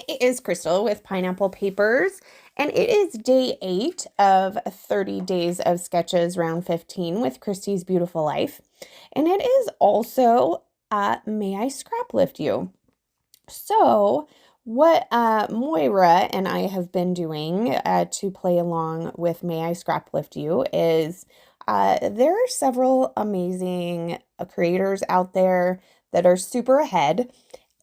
It is Crystal with Pineapple Papers, and it is day 8 of 30 days of sketches, round 15 with Christy's Beautiful Life. And it is also May I Scraplift You? So, what Moira and I have been doing to play along with May I Scraplift You is there are several amazing creators out there that are super ahead.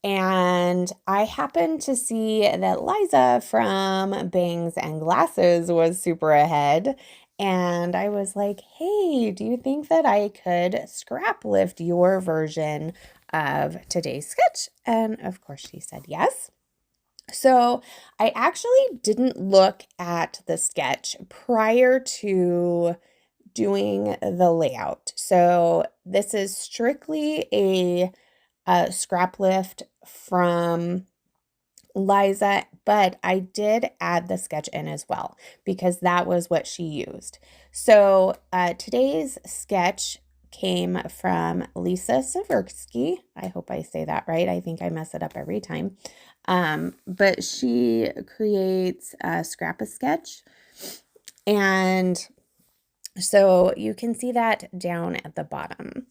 And I happened to see that Liza from Bangs and Glasses was super ahead. And I was like, hey, do you think that I could scrap lift your version of today's sketch? And of course, she said yes. So I actually didn't look at the sketch prior to doing the layout. So this is strictly a scrap lift from Liza, but I did add the sketch in as well because that was what she used. So today's sketch came from Lisa Sikorski. I hope I say that right. I think I mess it up every time. But she creates a scrap a sketch, and so you can see that down at the bottom.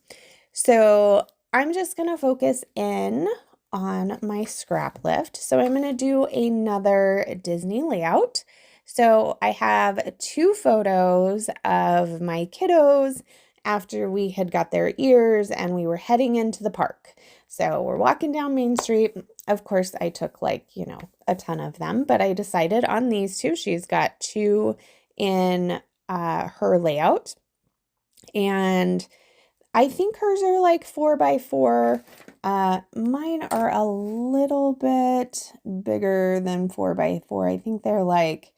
So I'm just going to focus in on my scrap lift. So I'm going to do another Disney layout. So I have 2 photos of my kiddos after we had got their ears and we were heading into the park. So we're walking down Main Street. Of course, I took a ton of them, but I decided on these 2. She's got 2 in her layout, and I think hers are like 4x4. Mine are a little bit bigger than 4x4. I think they're like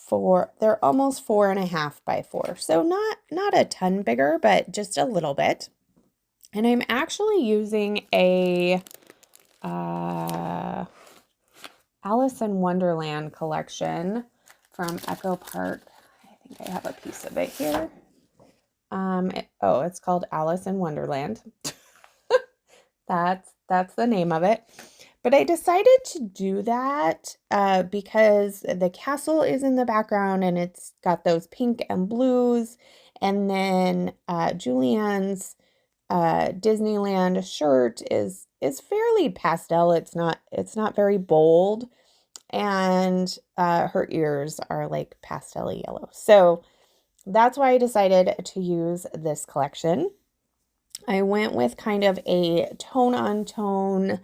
they're almost 4.5x4. So not a ton bigger, but just a little bit. And I'm actually using a Alice in Wonderland collection from Echo Park. I think I have a piece of it here. It's called Alice in Wonderland. That's the name of it. But I decided to do that because the castle is in the background and it's got those pink and blues. And then Julianne's Disneyland shirt is fairly pastel. It's not very bold. And her ears are like pastel yellow. So that's why I decided to use this collection. I went with kind of a tone-on-tone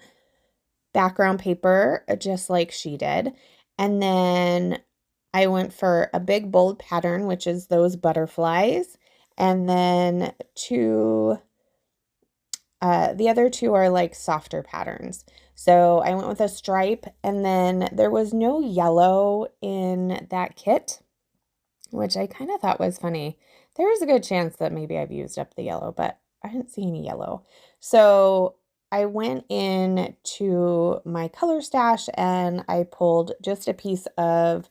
background paper, just like she did. And then I went for a big bold pattern, which is those butterflies. And then the other 2 are like softer patterns. So I went with a stripe, and then there was no yellow in that kit, which I kind of thought was funny. There is a good chance that maybe I've used up the yellow, but I didn't see any yellow. So I went in to my color stash and I pulled just a piece of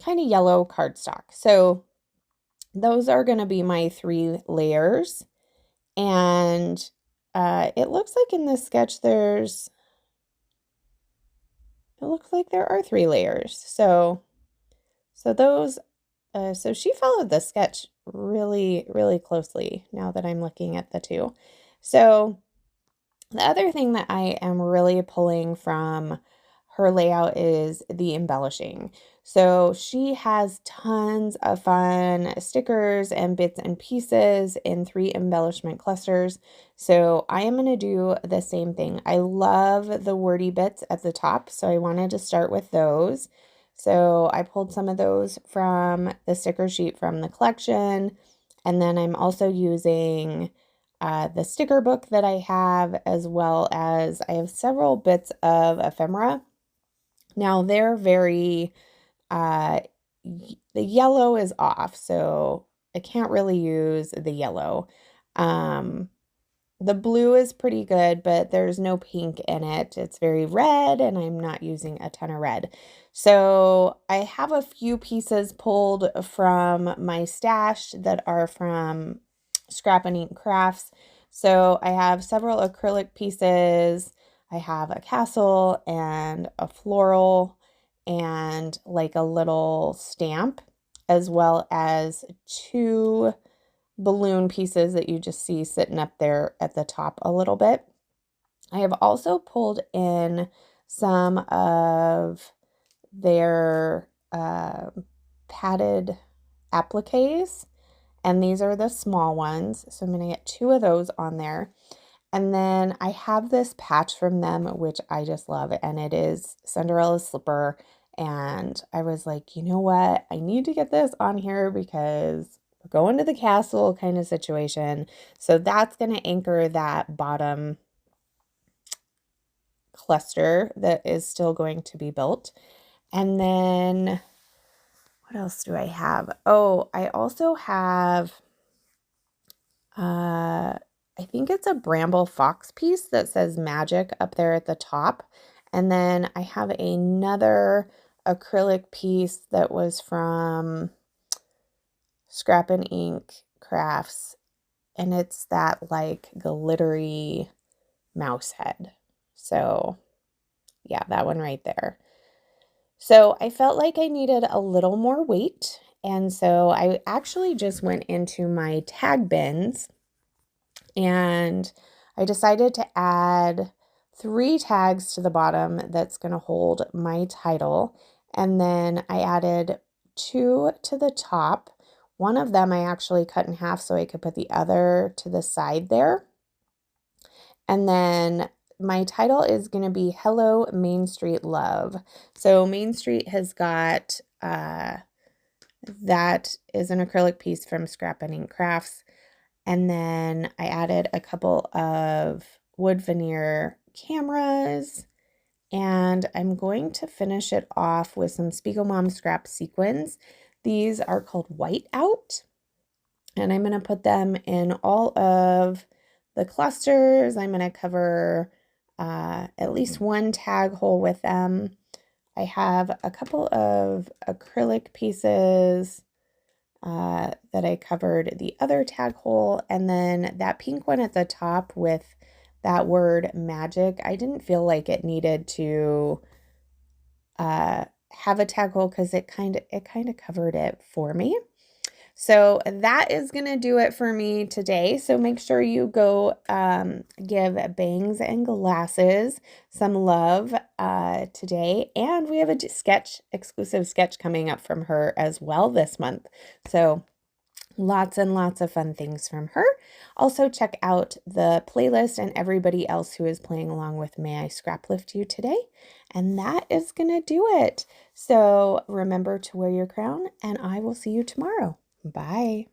kind of yellow cardstock. So those are going to be my 3 layers. And it looks like in this sketch it looks like there are 3 layers. So those so she followed the sketch really, really closely now that I'm looking at the 2. So the other thing that I am really pulling from her layout is the embellishing. So she has tons of fun stickers and bits and pieces in 3 embellishment clusters. So I am going to do the same thing. I love the wordy bits at the top, so I wanted to start with those. So I pulled some of those from the sticker sheet from the collection. And then I'm also using the sticker book that I have, as well as I have several bits of ephemera. Now they're very, the yellow is off, so I can't really use the yellow. The blue is pretty good, but there's no pink in it. It's very red, and I'm not using a ton of red. So I have a few pieces pulled from my stash that are from Scrap and Ink Crafts. So I have several acrylic pieces. I I have a castle and a floral and like a little stamp, as well as 2 balloon pieces that you just see sitting up there at the top a little bit. I have also pulled in some of their padded appliques, and these are the small ones. So I'm going to get 2 of those on there. And then I have this patch from them, which I just love, and it is Cinderella's slipper. And I was like, you know what? I need to get this on here because we're going to the castle kind of situation. So that's going to anchor that bottom cluster that is still going to be built. And then what else do I have? Oh, I also have, I think it's a bramble fox piece that says magic up there at the top. And then I have another acrylic piece that was from Scrap and Ink Crafts. And it's that like glittery mouse head. So yeah, that one right there. So I felt like I needed a little more weight. And so I actually just went into my tag bins and I decided to add 3 tags to the bottom that's going to hold my title. And then I added 2 to the top. One of them I actually cut in half so I could put the other to the side there. And then my title is going to be Hello Main Street Love. So Main Street has got, that is an acrylic piece from Scrap and Ink Crafts. And then I added a couple of wood veneer cameras. And I'm going to finish it off with some Spiegel Mom Scrap sequins. These are called White Out. And I'm going to put them in all of the clusters. I'm going to cover at least 1 tag hole with them. I have a couple of acrylic pieces that I covered the other tag hole, and then that pink one at the top with that word magic. I didn't feel like it needed to have a tag hole because it kind of covered it for me. So that is going to do it for me today. So make sure you go give Bangs and Glasses some love today. And we have a exclusive sketch coming up from her as well this month. So lots and lots of fun things from her. Also check out the playlist and everybody else who is playing along with May I Scraplift You today. And that is going to do it. So remember to wear your crown, and I will see you tomorrow. Bye.